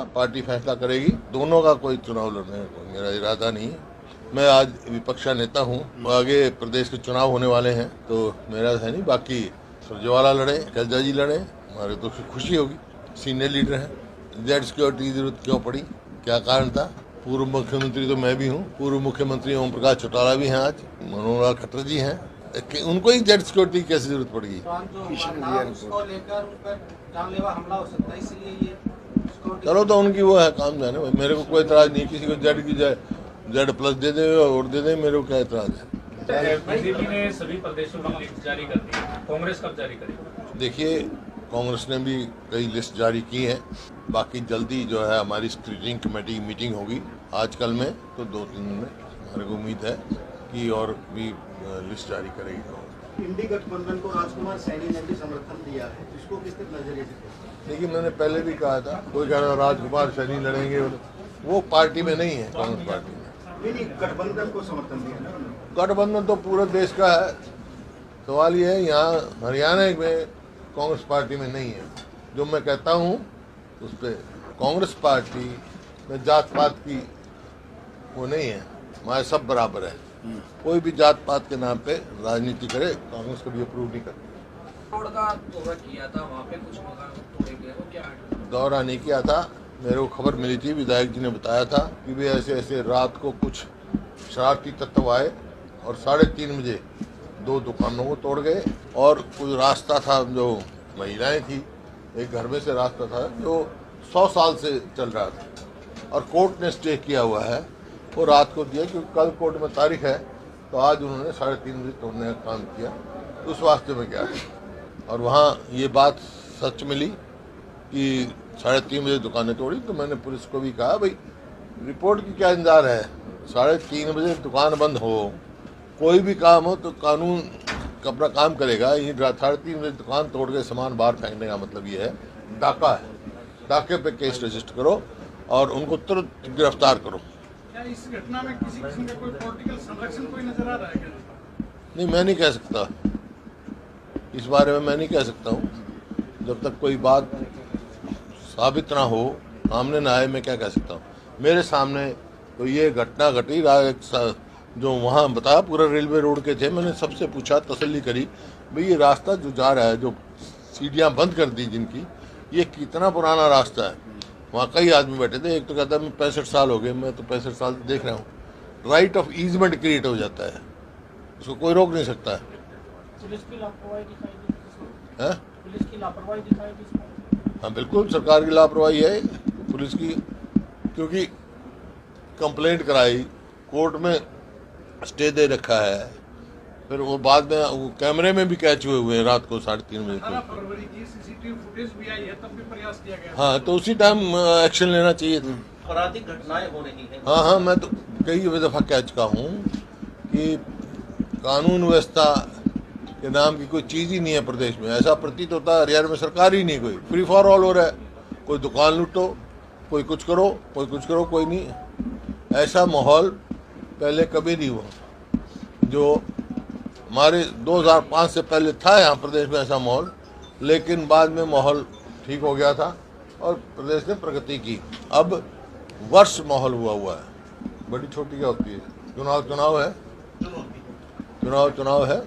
Party फैसला करेगी। दोनों का कोई चुनाव लड़ने का मेरा इरादा नहीं है। मैं आज विपक्ष का नेता हूँ, आगे प्रदेश के चुनाव होने वाले हैं, तो मेरा है नहीं। बाकी सुरजेवाला लड़े, कैलजा जी लड़े, हमारे तो खुशी होगी। सीनियर लीडर हैं। जेड सिक्योरिटी की जरूरत क्यों पड़ी, क्या कारण था? पूर्व मुख्यमंत्री तो मैं भी हूँ, पूर्व मुख्यमंत्री ओम प्रकाश चौटाला भी हैं, आज मनोहर लाल खट्टर जी हैं, उनको ही जेड सिक्योरिटी की कैसे जरूरत पड़ेगी? चलो तो उनकी वो है काम जाने, मेरे को कोई इतराज नहीं। किसी को जेड की जेड प्लस दे दे और दे दे, मेरे को क्या इतराज है? बीजेपी ने सभी प्रदेशों की लिस्ट जारी कर दी, कांग्रेस कब जारी करेगी? देखिए, कांग्रेस ने भी कई लिस्ट जारी की है। बाकी जल्दी जो है हमारी स्क्रीनिंग कमेटी की मीटिंग होगी आज कल में, तो 2-3 दिन में हमारे को उम्मीद है कि और भी लिस्ट जारी करेगी। इंडी गठबंधन को राजकुमार सैनी ने भी समर्थन दिया है, इसको किस नजरिए से? देखिए, मैंने पहले भी कहा था, कोई कह रहा राजकुमार सैनी लड़ेंगे, वो पार्टी में नहीं है, कांग्रेस पार्टी में। नहीं, गठबंधन को समर्थन दिया ना। गठबंधन तो पूरे देश का है। सवाल ये है, यहाँ हरियाणा में कांग्रेस पार्टी में नहीं है। जो मैं कहता हूँ उस पर कांग्रेस पार्टी में जात पात की वो नहीं है, हमारे सब बराबर है। कोई भी जात पात के नाम पे राजनीति करे, कांग्रेस कभी अप्रूव नहीं करती। दौरा किया था, वहाँ पे कुछ मकान तोड़े गए, वो क्या है? दौरा नहीं किया था, मेरे को खबर मिली थी, विधायक जी ने बताया था कि भी ऐसे ऐसे रात को कुछ शरारती तत्व आए और 3:30 बजे 2 दुकानों को तोड़ गए। और कोई रास्ता था, जो महिलाएं थी, एक घर में से रास्ता था जो 100 साल से चल रहा था और कोर्ट ने स्टे किया हुआ है, वो रात को दिया क्योंकि कल कोर्ट में तारीख है, तो आज उन्होंने 3:30 बजे तोड़ने का काम किया। उस वास्ते में गया और वहाँ ये बात सच मिली कि 3:30 बजे दुकानें तोड़ी। तो मैंने पुलिस को भी कहा, भाई रिपोर्ट की क्या इंतजार है, 3:30 बजे दुकान बंद हो, कोई भी काम हो तो कानून अपना काम करेगा। ये 3:30 बजे दुकान तोड़ के सामान बाहर फेंकने का मतलब ये है डाका है। डाके पे केस रजिस्टर करो और उनको तुरंत गिरफ्तार करो। क्या इस घटना में किसी किस्म का कोई पॉलिटिकल संरक्षण कोई नजर आ रहा है क्या? नहीं, मैं नहीं कह सकता, इस बारे में मैं नहीं कह सकता हूँ। जब तक कोई बात साबित ना हो, सामने ना आए, मैं क्या कह सकता हूँ। मेरे सामने तो ये घटना घटी, जो वहाँ बताया पूरा रेलवे रोड के थे, मैंने सबसे पूछा, तसल्ली करी, भाई ये रास्ता जो जा रहा है, जो सीढ़ियाँ बंद कर दी जिनकी, ये कितना पुराना रास्ता है। वहाँ कई आदमी बैठे थे, एक तो कहता है मैं 65 साल हो गए, मैं तो 65 साल देख रहा हूँ। राइट ऑफ ईजमेंट क्रिएट हो जाता है, उसको कोई रोक नहीं सकता है। पुलिस की लापरवाही दिखाई दी है? पुलिस की लापरवाही दिखाई दी। हाँ, बिल्कुल सरकार की लापरवाही है पुलिस की, क्योंकि कंप्लेंट कराई, कोर्ट में स्टे दे रखा है, फिर वो बाद में वो कैमरे में भी कैच हुए हैं रात को 3:30 बजे को। फरवरी की सीसीटीवी फुटेज भी आई है, तब भी प्रयास किया गया। हाँ, तो उसी टाइम एक्शन लेना चाहिए था। आपराधिक घटनाएं हो रही हैं। हाँ, मैं तो कई दफ़ा कह चुका हूँ कि कानून व्यवस्था के नाम की कोई चीज़ ही नहीं है प्रदेश में। ऐसा प्रतीत होता है हरियाणा में सरकार ही नहीं, कोई फ्री फॉर ऑल हो रहा है। कोई दुकान लूटो, कोई कुछ करो, कोई कुछ करो, कोई नहीं। ऐसा माहौल पहले कभी नहीं हुआ। जो हमारे 2005 से पहले था यहाँ प्रदेश में ऐसा माहौल, लेकिन बाद में माहौल ठीक हो गया था और प्रदेश ने प्रगति की। अब वर्ष माहौल हुआ है। बड़ी छोटी क्या होती है, चुनाव है,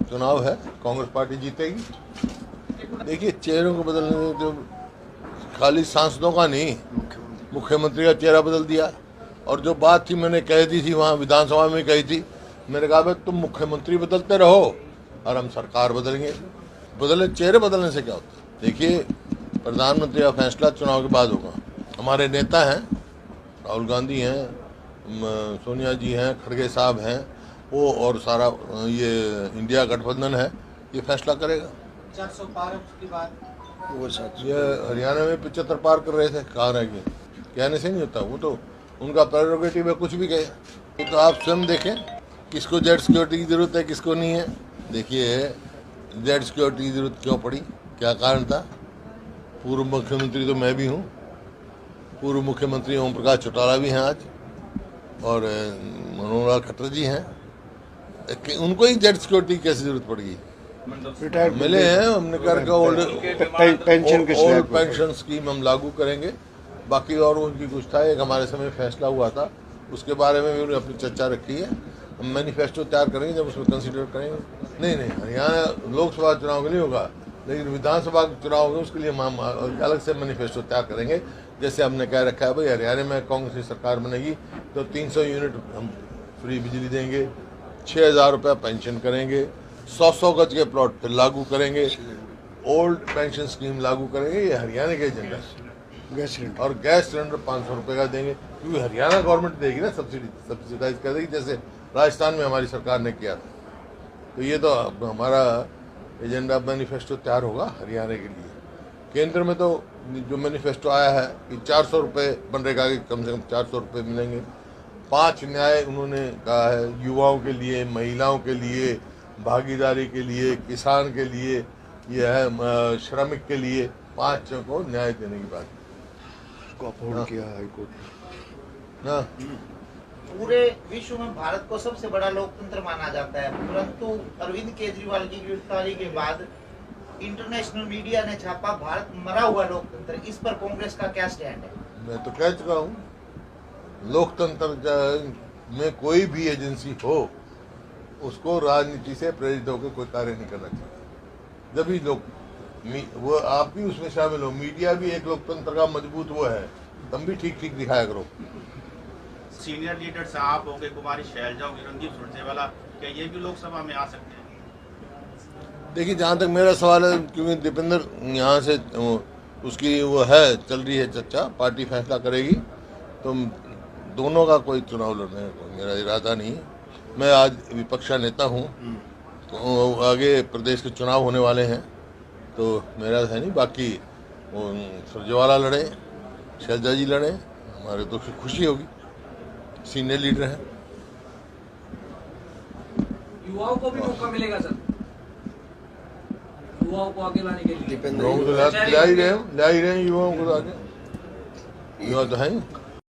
चुनाव है, कांग्रेस पार्टी जीतेगी। देखिए, चेहरों को बदलने तो खाली सांसदों का नहीं, मुख्यमंत्री का चेहरा बदल दिया। और जो बात थी मैंने कह दी थी वहाँ विधानसभा में कही थी, मैंने कहा भाई तुम मुख्यमंत्री बदलते रहो और हम सरकार बदलेंगे। चेहरे बदलने से क्या होता है? देखिए, प्रधानमंत्री का फैसला चुनाव के बाद होगा। हमारे नेता हैं, राहुल गांधी हैं, सोनिया जी हैं, खड़गे साहब हैं, वो और सारा ये इंडिया गठबंधन है, ये फैसला करेगा। 400 पार की बात वो ये हरियाणा में 75 पार कर रहे थे, कहाँ रह गए? कहने से नहीं होता, वो तो उनका प्रेरोगेटिव है, कुछ भी कहे। ये तो आप स्वयं देखें किसको जेड सिक्योरिटी की ज़रूरत है, किसको नहीं है। देखिए, जेड सिक्योरिटी की ज़रूरत क्यों पड़ी, क्या कारण था? पूर्व मुख्यमंत्री तो मैं भी हूँ, पूर्व मुख्यमंत्री ओम प्रकाश चौटाला भी हैं आज, और मनोहर लाल खट्टर जी हैं। उनको ही जेड सिक्योरिटी की कैसे जरूरत पड़ेगी? मिले हैं, हमने कर ओल्ड पेंशन स्कीम हम लागू करेंगे बाकी और उनकी कुछ था, एक हमारे समय फैसला हुआ था, उसके बारे में भी उन्होंने अपनी चर्चा रखी है। हम मैनिफेस्टो तैयार करेंगे, जब उसमें कंसीडर करेंगे। नहीं, हरियाणा लोकसभा चुनाव के लिए होगा, लेकिन विधानसभा चुनाव होगा, उसके लिए हम अलग से मैनिफेस्टो तैयार करेंगे। जैसे हमने कह रखा है भाई, हरियाणा में कांग्रेस की सरकार बनेगी तो 300 यूनिट हम फ्री बिजली देंगे, 6,000 रुपये पेंशन करेंगे, 100 गज के प्लॉट फिर लागू करेंगे, ओल्ड पेंशन स्कीम लागू करेंगे। ये हरियाणा के एजेंडा। और गैस सिलेंडर 500 रुपये का देंगे, क्योंकि हरियाणा गवर्नमेंट देगी ना, सब्सिडाइज कर देगी, जैसे राजस्थान में हमारी सरकार ने किया था। तो ये तो हमारा एजेंडा मैनिफेस्टो तैयार होगा हरियाणा के लिए। केंद्र में तो जो मैनिफेस्टो आया है कि 400 रुपये मनरेगा के कम से कम 400 रुपये मिलेंगे। 5 न्याय उन्होंने कहा है, युवाओं के लिए, महिलाओं के लिए, भागीदारी के लिए, किसान के लिए, ये है श्रमिक के लिए, 5 को न्याय देने की बात को अपहरण किया हाईकोर्ट ना। पूरे विश्व में भारत को सबसे बड़ा लोकतंत्र माना जाता है, परंतु अरविंद केजरीवाल की गिरफ्तारी के बाद इंटरनेशनल मीडिया ने छापा भारत मरा हुआ लोकतंत्र। इस पर कांग्रेस का क्या स्टैंड है? मैं तो कह चुका हूँ, लोकतंत्र में कोई भी एजेंसी हो, उसको राजनीति से प्रेरित होकर कोई कार्य नहीं करना चाहिए। जब भी लोग वो आप भी उसमें शामिल हो, मीडिया भी एक लोकतंत्र का मजबूत वो है, तुम भी ठीक ठीक दिखाया करो। सीनियर लीडर्स आप होंगे, कुमारी शैलजा होंगे, रणदीप सुरजेवाला, क्या ये भी लोकसभा में आ सकते हैं? देखिए, जहाँ तक मेरा सवाल है, क्योंकि दीपेंद्र यहाँ से उसकी वो है, चल रही है चर्चा, पार्टी फैसला करेगी, तो दोनों का कोई चुनाव लड़ने का मेरा इरादा नहीं है। मैं आज विपक्ष का नेता हूँ, तो आगे प्रदेश के चुनाव होने वाले हैं, तो मेरा है नहीं। बाकी वो सुरजेवाला लड़े, शैलजा जी लड़े, हमारे तो खुशी होगी, सीनियर लीडर हैं। युवाओं को भी मौका मिलेगा सर, युवाओं को आगे लाने के लिए? युवाओं को ला ही रहे हैं युवाओं को आगे, युवा तो हैं।